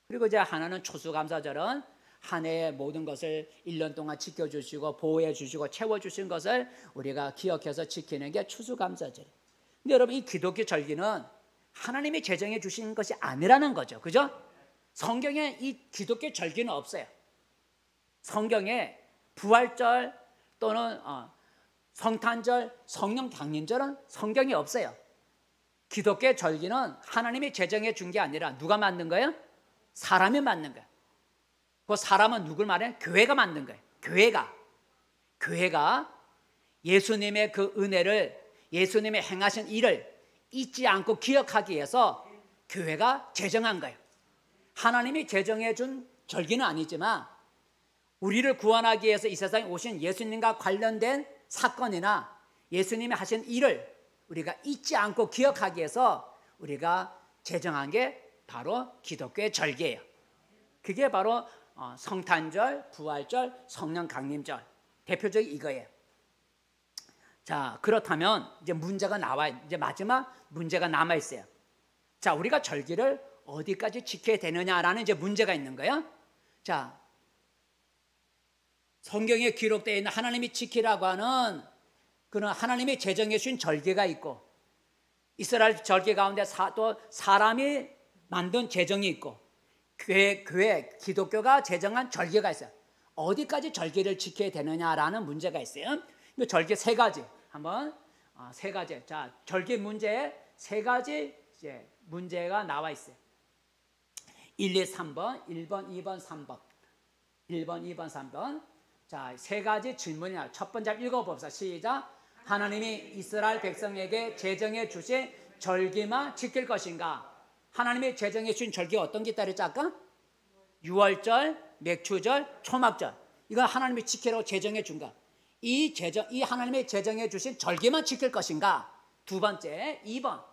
그리고 이제 하나는 추수감사절은 한 해의 모든 것을 1년 동안 지켜주시고 보호해 주시고 채워주신 것을 우리가 기억해서 지키는 게 추수감사절이에요. 근데 여러분, 이 기독교 절기는 하나님이 제정해 주신 것이 아니라는 거죠. 그죠? 성경에 이 기독교 절기는 없어요. 성경에 부활절 또는 성탄절, 성령 강림절은 성경에 없어요. 기독교 절기는 하나님이 제정해 준 게 아니라 누가 만든 거예요? 사람이 만든 거예요. 그 사람은 누굴 말해? 교회가 만든 거예요. 교회가 예수님의 그 은혜를, 예수님의 행하신 일을 잊지 않고 기억하기 위해서 교회가 제정한 거예요. 하나님이 제정해 준 절기는 아니지만 우리를 구원하기 위해서 이 세상에 오신 예수님과 관련된 사건이나 예수님이 하신 일을 우리가 잊지 않고 기억하기 위해서 우리가 제정한 게 바로 기독교의 절기예요. 그게 바로 성탄절, 부활절, 성령 강림절, 대표적인 이거예요. 자, 그렇다면 이제 문제가 나와요. 이제 마지막 문제가 남아 있어요. 자, 우리가 절기를 어디까지 지켜야 되느냐라는 이제 문제가 있는 거예요. 자, 성경에 기록되어 있는 하나님이 지키라고 하는 그런 하나님이 제정해 주신 절기가 있고, 이스라엘 절기 가운데 또 사람이 만든 제정이 있고, 교회 기독교가 제정한 절기가 있어요. 어디까지 절기를 지켜야 되느냐라는 문제가 있어요. 이 절기 세 가지 한번 세 가지. 자, 절기 문제에 세 가지 이제 문제가 나와 있어요. 1, 2, 3번, 1번, 2번, 3번. 1번, 2번, 3번. 자, 세 가지 질문이야. 첫 번째 읽어봅시다. 시작. 하나님이 이스라엘 백성에게 제정해 주신 절기만 지킬 것인가? 하나님이 제정해 주신 절기가 어떤 게 있다 그랬지 아까? 유월절, 맥추절, 초막절. 이거 하나님이 지키라고 제정해 준 거. 이 하나님이 제정해 주신 절기만 지킬 것인가? 두 번째, 2번.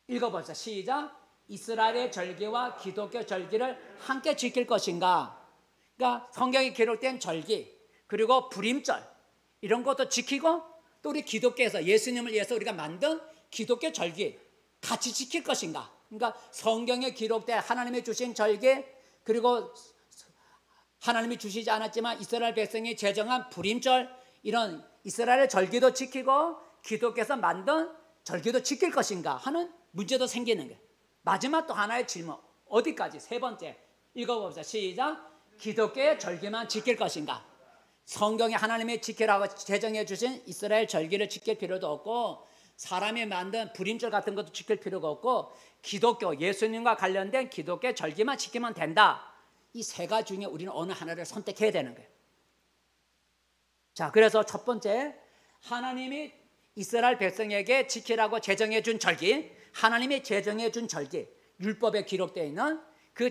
읽어봅시다. 시작. 이스라엘의 절기와 기독교 절기를 함께 지킬 것인가? 그러니까 성경에 기록된 절기, 그리고 불임절 이런 것도 지키고, 또 우리 기독교에서 예수님을 위해서 우리가 만든 기독교 절기 같이 지킬 것인가? 그러니까 성경에 기록된 하나님이 주신 절기, 그리고 하나님이 주시지 않았지만 이스라엘 백성이 제정한 불임절, 이런 이스라엘의 절기도 지키고 기독교에서 만든 절기도 지킬 것인가 하는 문제도 생기는 거예요. 마지막 또 하나의 질문, 어디까지? 세 번째 읽어봅시다. 시작. 기독교의 절기만 지킬 것인가? 성경에 하나님이 지키라고 제정해 주신 이스라엘 절기를 지킬 필요도 없고, 사람이 만든 불임절 같은 것도 지킬 필요가 없고, 기독교, 예수님과 관련된 기독교 절기만 지키면 된다. 이 세 가지 중에 우리는 어느 하나를 선택해야 되는 거예요. 자, 그래서 첫 번째, 하나님이 이스라엘 백성에게 지키라고 제정해 준 절기, 하나님이 제정해 준 절기, 율법에 기록되어 있는 그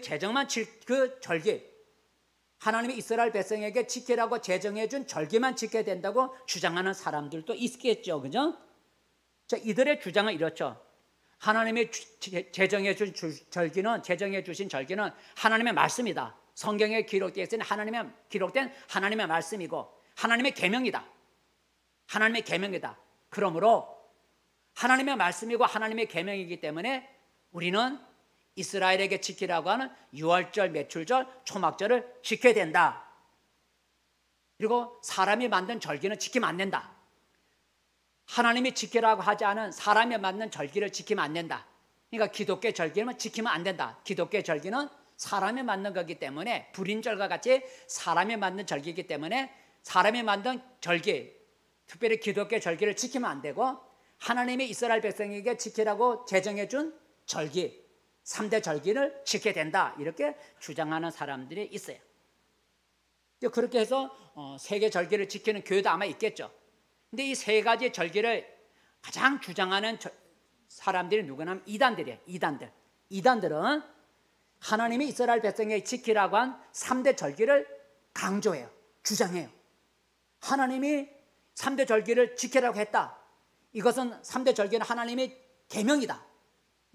그 절기, 하나님이 이스라엘 백성에게 지키라고 제정해 준 절기만 지켜야 된다고 주장하는 사람들도 있겠죠. 그죠? 자, 이들의 주장은 이렇죠. 하나님이 제정해 주신 절기는 하나님의 말씀이다. 성경에 기록되어 있는 기록된 하나님의 말씀이고 하나님의 계명이다. 하나님의 계명이다. 그러므로 하나님의 말씀이고 하나님의 계명이기 때문에 우리는 이스라엘에게 지키라고 하는 유월절, 매출절, 초막절을 지켜야 된다. 그리고 사람이 만든 절기는 지키면 안 된다. 하나님이 지키라고 하지 않은 사람이 만든 절기를 지키면 안 된다. 그러니까 기독교 절기는 지키면 안 된다. 기독교 절기는 사람이 만든 거기 때문에, 불임절과 같이 사람이 만든 절기이기 때문에 사람이 만든 절기, 특별히 기독교 절기를 지키면 안 되고, 하나님이 이스라엘 백성에게 지키라고 제정해 준 절기, 3대 절기를 지켜야 된다. 이렇게 주장하는 사람들이 있어요. 그렇게 해서 세계 절기를 지키는 교회도 아마 있겠죠. 근데 이 세 가지 절기를 가장 주장하는 사람들이 누구냐면 이단들이에요. 이단들은 하나님이 이스라엘 백성에게 지키라고 한 3대 절기를 강조해요. 주장해요. 하나님이 3대 절기를 지키라고 했다. 이것은 3대 절기는 하나님의 계명이다.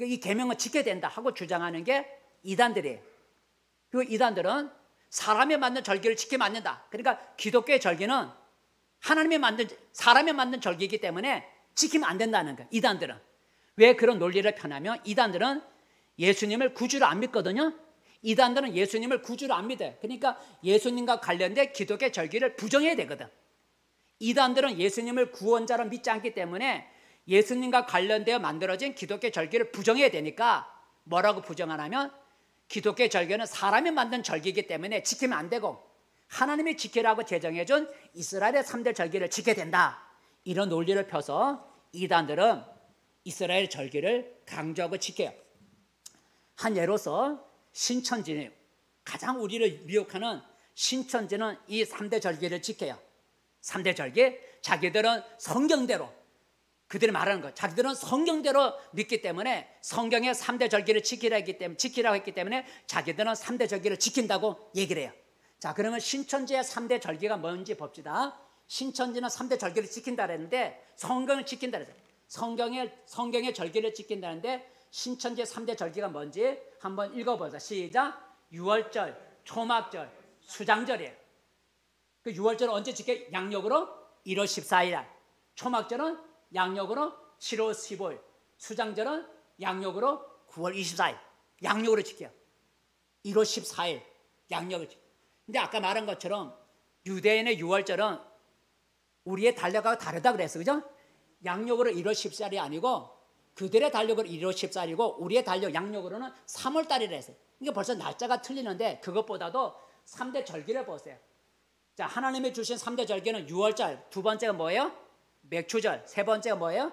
이 계명을 지켜야 된다 하고 주장하는 게 이단들이에요. 그 이단들은 사람에 맞는 절기를 지키면 안 된다. 그러니까 기독교의 절기는 하나님이 만든, 사람이 만든 절기이기 때문에 지키면 안 된다는 거예요. 이단들은. 왜 그런 논리를 펴냐면 이단들은 예수님을 구주로 안 믿거든요. 이단들은 예수님을 구주로 안 믿어요. 그러니까 예수님과 관련된 기독교의 절기를 부정해야 되거든. 이단들은 예수님을 구원자로 믿지 않기 때문에 예수님과 관련되어 만들어진 기독교의 절기를 부정해야 되니까 뭐라고 부정하냐면 기독교의 절기는 사람이 만든 절기이기 때문에 지키면 안 되고 하나님이 지키라고 제정해준 이스라엘의 3대 절기를 지켜야 된다. 이런 논리를 펴서 이단들은 이스라엘 절기를 강조하고 지켜요. 한 예로서 신천지, 가장 우리를 미혹하는 신천지는 이 3대 절기를 지켜요. 3대 절기, 자기들은 성경대로, 그들이 말하는 것, 자기들은 성경대로 믿기 때문에 성경의 3대 절기를 지키라고 했기 때문에 자기들은 3대 절기를 지킨다고 얘기를 해요. 자, 그러면 신천지의 3대 절기가 뭔지 봅시다. 신천지는 3대 절기를 지킨다 그랬는데 성경을 지킨다 그랬어요. 성경의 절기를 지킨다는데 신천지의 3대 절기가 뭔지 한번 읽어보자. 시작. 유월절, 초막절, 수장절이에요. 그 유월절은 언제 지켜요? 양력으로 1월 14일. 초막절은 양력으로 7월 15일. 수장절은 양력으로 9월 24일. 양력으로 지켜요. 1월 14일 양력을 지켜요. 근데 아까 말한 것처럼 유대인의 유월절은 우리의 달력하고 다르다 그랬어. 그죠? 양력으로 1월 14일이 아니고 그들의 달력으로 1월 14일이고 우리의 달력 양력으로는 3월 달이라 했어요. 그러니까 벌써 날짜가 틀리는데 그것보다도 3대 절기를 보세요. 자, 하나님이 주신 3대 절기는 유월절, 두 번째가 뭐예요? 맥추절, 세 번째가 뭐예요?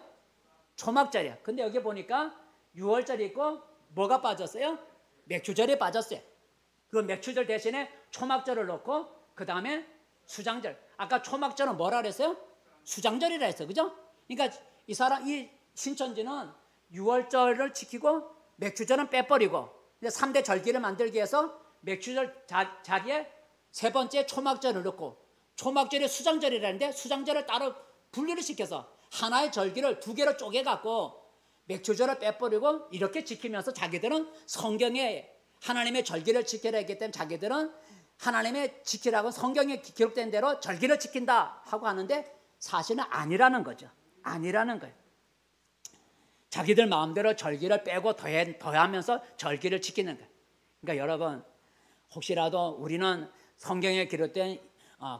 초막절이에요. 근데 여기 보니까 유월절이 있고 뭐가 빠졌어요? 맥추절이 빠졌어요. 그 맥추절 대신에 초막절을 넣고 그 다음에 수장절. 아까 초막절은 뭐라 그랬어요? 수장절이라 했어요. 그죠? 그러니까 이 신천지는 유월절을 지키고 맥추절은 빼버리고 3대 절기를 만들기 위해서 맥추절 자리에 세 번째 초막절을 넣고 초막절이 수장절이라는데 수장절을 따로 분리를 시켜서 하나의 절기를 두 개로 쪼개갖고 맥추절을 빼버리고 이렇게 지키면서 자기들은 성경에 하나님의 절기를 지키라 했기 때문에 자기들은 하나님의 지키라고 성경에 기록된 대로 절기를 지킨다 하고 하는데 사실은 아니라는 거죠. 아니라는 거예요. 자기들 마음대로 절기를 빼고 더하면서 절기를 지키는 거예요. 그러니까 여러분 혹시라도 우리는 성경에 기록된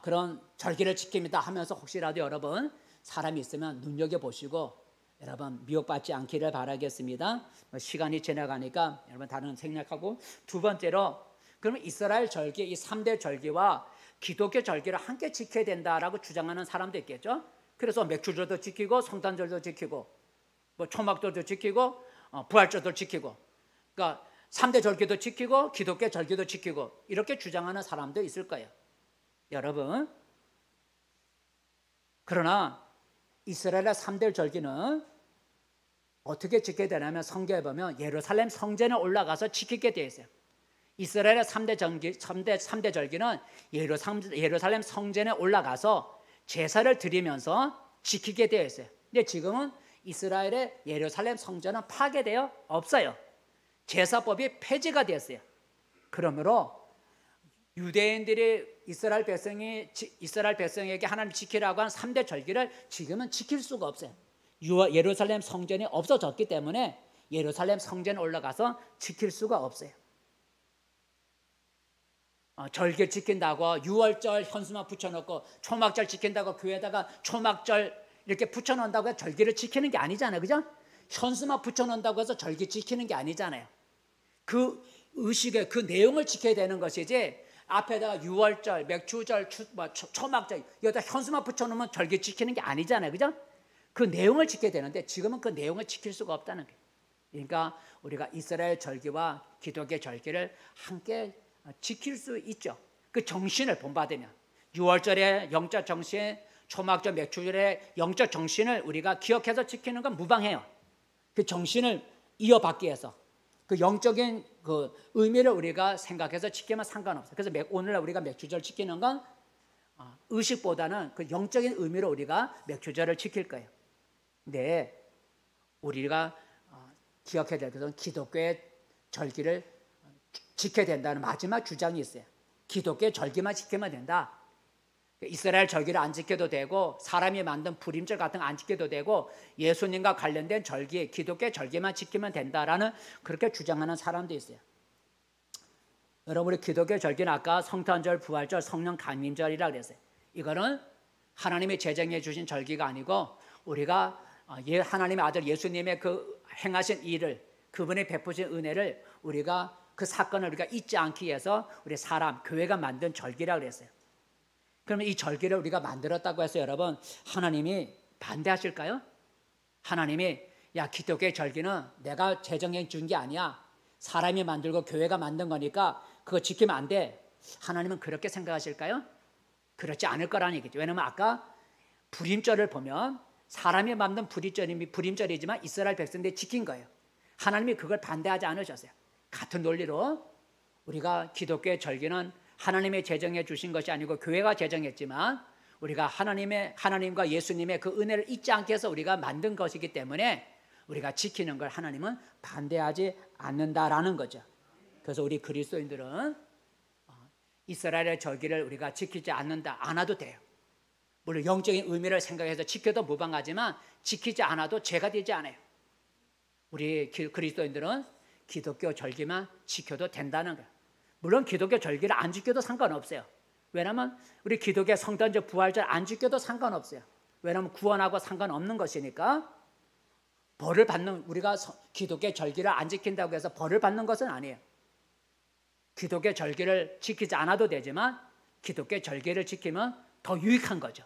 그런 절기를 지킵니다 하면서 혹시라도 여러분 사람이 있으면 눈여겨보시고 여러분 미혹받지 않기를 바라겠습니다. 시간이 지나가니까 여러분 다른 생략하고 두 번째로 그러면 이스라엘 절기 이 3대 절기와 기독교 절기를 함께 지켜야 된다라고 주장하는 사람도 있겠죠. 그래서 맥주절도 지키고 성탄절도 지키고 뭐 초막절도 지키고 부활절도 지키고 그러니까 3대 절기도 지키고 기독교 절기도 지키고 이렇게 주장하는 사람도 있을 거예요. 여러분 그러나 이스라엘의 3대 절기는 어떻게 지켜야 되냐면 성경에 보면 예루살렘 성전에 올라가서 지키게 되어 있어요. 이스라엘의 3대 절기는 예루살렘 성전에 올라가서 제사를 드리면서 지키게 되어 있어요. 근데 지금은 이스라엘의 예루살렘 성전은 파괴되어 없어요. 제사법이 폐지가 되었어요. 그러므로 유대인들이 이스라엘 백성에게 하나님 지키라고 한 3대 절기를 지금은 지킬 수가 없어요. 예루살렘 성전이 없어졌기 때문에 예루살렘 성전에 올라가서 지킬 수가 없어요. 절기 지킨다고 유월절 현수막 붙여놓고 초막절 지킨다고 교회에다가 초막절 이렇게 붙여놓는다고 해서 절기를 지키는 게 아니잖아요. 그죠? 현수막 붙여놓는다고 해서 절기 지키는 게 아니잖아요. 그 의식의 그 내용을 지켜야 되는 것이지 앞에다가 유월절, 맥추절, 초막절 여기다 현수막 붙여놓으면 절기 지키는 게 아니잖아요. 그죠? 그 내용을 지켜야 되는데 지금은 그 내용을 지킬 수가 없다는 거예요. 그러니까 우리가 이스라엘 절기와 기독교 절기를 함께 지킬 수 있죠. 그 정신을 본받으면 유월절의 영적 정신, 초막절, 맥추절의 영적 정신을 우리가 기억해서 지키는 건 무방해요. 그 정신을 이어받기 위해서 그 영적인 그 의미를 우리가 생각해서 지키면 상관없어요. 그래서 오늘날 우리가 맥주절 지키는 건 의식보다는 그 영적인 의미로 우리가 맥주절을 지킬 거예요. 근데 우리가 기억해야 될 것은 기독교의 절기를 지켜야 된다는 마지막 주장이 있어요. 기독교의 절기만 지키면 된다. 이스라엘 절기를 안 지켜도 되고 사람이 만든 불임절 같은 거 안 지켜도 되고 예수님과 관련된 절기, 기독교의 절기만 지키면 된다라는 그렇게 주장하는 사람도 있어요. 여러분, 우리 기독교 절기는 아까 성탄절, 부활절, 성령 강림절이라고 그랬어요. 이거는 하나님이 제정해 주신 절기가 아니고 우리가 하나님의 아들 예수님의 그 행하신 일을, 그분의 베푸신 은혜를 우리가 그 사건을 우리가 잊지 않기 위해서 우리 사람, 교회가 만든 절기라고 그랬어요. 그러면 이 절기를 우리가 만들었다고 해서 여러분 하나님이 반대하실까요? 하나님이 야, 기독교의 절기는 내가 제정해 준 게 아니야. 사람이 만들고 교회가 만든 거니까 그거 지키면 안 돼. 하나님은 그렇게 생각하실까요? 그렇지 않을 거라는 얘기죠. 왜냐하면 아까 불임절을 보면 사람이 만든 불임절이지만 이스라엘 백성들이 지킨 거예요. 하나님이 그걸 반대하지 않으셨어요. 같은 논리로 우리가 기독교의 절기는 하나님의 제정해 주신 것이 아니고 교회가 제정했지만 우리가 하나님과 예수님의 그 은혜를 잊지 않게 해서 우리가 만든 것이기 때문에 우리가 지키는 걸 하나님은 반대하지 않는다라는 거죠. 그래서 우리 그리스도인들은 이스라엘의 절기를 우리가 지키지 않아도 돼요. 물론 영적인 의미를 생각해서 지켜도 무방하지만 지키지 않아도 죄가 되지 않아요. 우리 그리스도인들은 기독교 절기만 지켜도 된다는 거예요. 물론 기독교 절기를 안 지켜도 상관없어요. 왜냐하면 우리 기독교 성탄절, 부활절 안 지켜도 상관없어요. 왜냐하면 구원하고 상관없는 것이니까. 벌을 받는, 우리가 기독교 절기를 안 지킨다고 해서 벌을 받는 것은 아니에요. 기독교 절기를 지키지 않아도 되지만 기독교 절기를 지키면 더 유익한 거죠.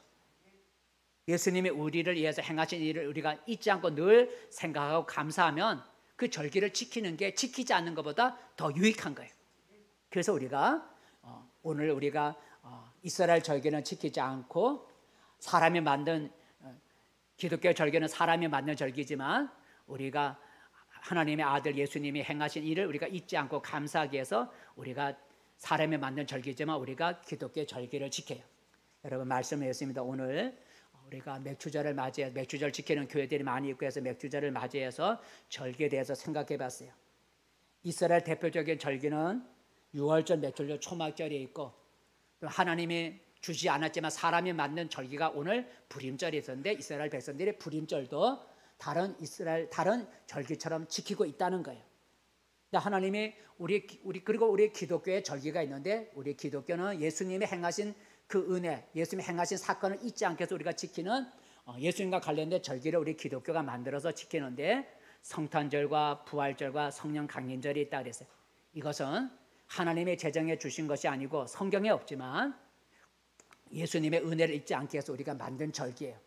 예수님이 우리를 위해서 행하신 일을 우리가 잊지 않고 늘 생각하고 감사하면 그 절기를 지키는 게 지키지 않는 것보다 더 유익한 거예요. 그래서 우리가 오늘 우리가 이스라엘 절기는 지키지 않고 사람이 만든 기독교 절기는 사람이 만든 절기지만 우리가 하나님의 아들 예수님이 행하신 일을 우리가 잊지 않고 감사하기 위해서 우리가 사람이 만든 절기지만 우리가 기독교 절기를 지켜요. 여러분 말씀했습니다. 오늘 우리가 맥주절을 맞이해 맥주절 지키는 교회들이 많이 있고 해서 맥주절을 맞이해서 절기에 대해서 생각해 봤어요. 이스라엘 대표적인 절기는 6월절, 맥주절, 초막절이 있고 또 하나님이 주지 않았지만 사람이 만든 절기가 오늘 불임절이 있었는데 이스라엘 백성들이 불임절도 다른 절기처럼 지키고 있다는 거예요. 하나님이 그리고 우리 기독교의 절기가 있는데 우리 기독교는 예수님이 행하신 그 은혜, 예수님이 행하신 사건을 잊지 않게 해서 우리가 지키는 예수님과 관련된 절기를 우리 기독교가 만들어서 지키는데 성탄절과 부활절과 성령 강림절이 있다 그랬어요. 이것은 하나님이 제정해 주신 것이 아니고 성경에 없지만 예수님의 은혜를 잊지 않게 해서 우리가 만든 절기예요.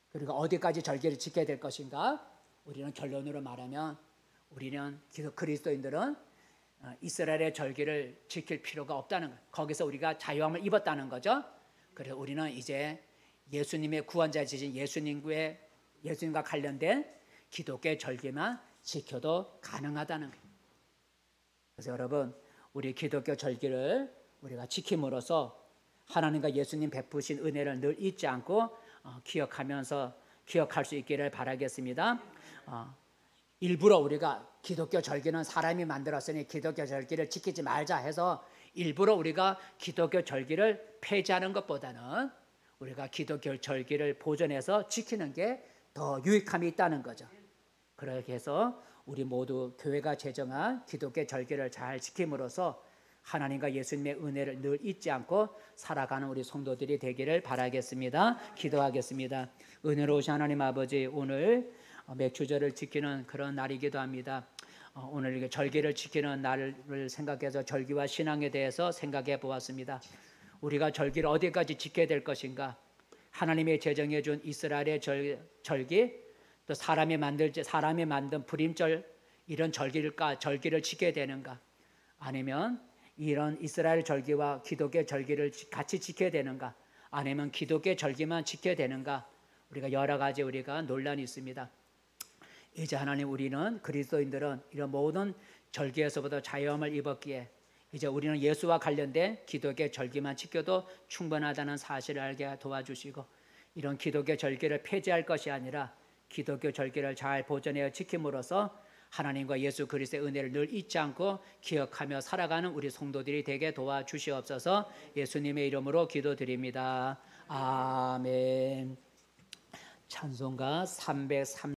그리고 어디까지 절기를 지켜야 될 것인가? 우리는 결론으로 말하면 우리는 그리스도인들은 이스라엘의 절기를 지킬 필요가 없다는 거예요. 거기서 우리가 자유함을 입었다는 거죠. 그래서 우리는 이제 예수님의 구원자이신 예수님과 관련된 기독교의 절기만 지켜도 가능하다는 거예요. 그래서 여러분 우리 기독교 절기를 우리가 지킴으로써 하나님과 예수님 베푸신 은혜를 늘 잊지 않고 기억할 수 있기를 바라겠습니다. 일부러 우리가 기독교 절기는 사람이 만들었으니 기독교 절기를 지키지 말자 해서 일부러 우리가 기독교 절기를 폐지하는 것보다는 우리가 기독교 절기를 보존해서 지키는 게 더 유익함이 있다는 거죠. 그렇게 해서 우리 모두 교회가 제정한 기독교 절기를 잘 지킴으로써 하나님과 예수님의 은혜를 늘 잊지 않고 살아가는 우리 성도들이 되기를 바라겠습니다. 기도하겠습니다. 은혜로우신 하나님 아버지, 오늘 맥주절을 지키는 그런 날이기도 합니다. 오늘 절기를 지키는 날을 생각해서 절기와 신앙에 대해서 생각해 보았습니다. 우리가 절기를 어디까지 지켜야 될 것인가? 하나님이 제정해 준 이스라엘의 절기, 또 사람이 만든 불임절 이런 절기를 지켜야 되는가? 아니면 이런 이스라엘 절기와 기독교 절기를 같이 지켜야 되는가? 아니면 기독교 절기만 지켜야 되는가? 우리가 여러 가지 논란이 있습니다. 이제 하나님 우리는 그리스도인들은 이런 모든 절기에서부터 자유함을 입었기에 이제 우리는 예수와 관련된 기독의 절기만 지켜도 충분하다는 사실을 알게 도와주시고, 이런 기독의 절기를 폐지할 것이 아니라 기독교 절기를 잘 보존하여 지킴으로써 하나님과 예수 그리스도의 은혜를 늘 잊지 않고 기억하며 살아가는 우리 성도들이 되게 도와주시옵소서. 예수님의 이름으로 기도드립니다. 아멘. 찬송가 303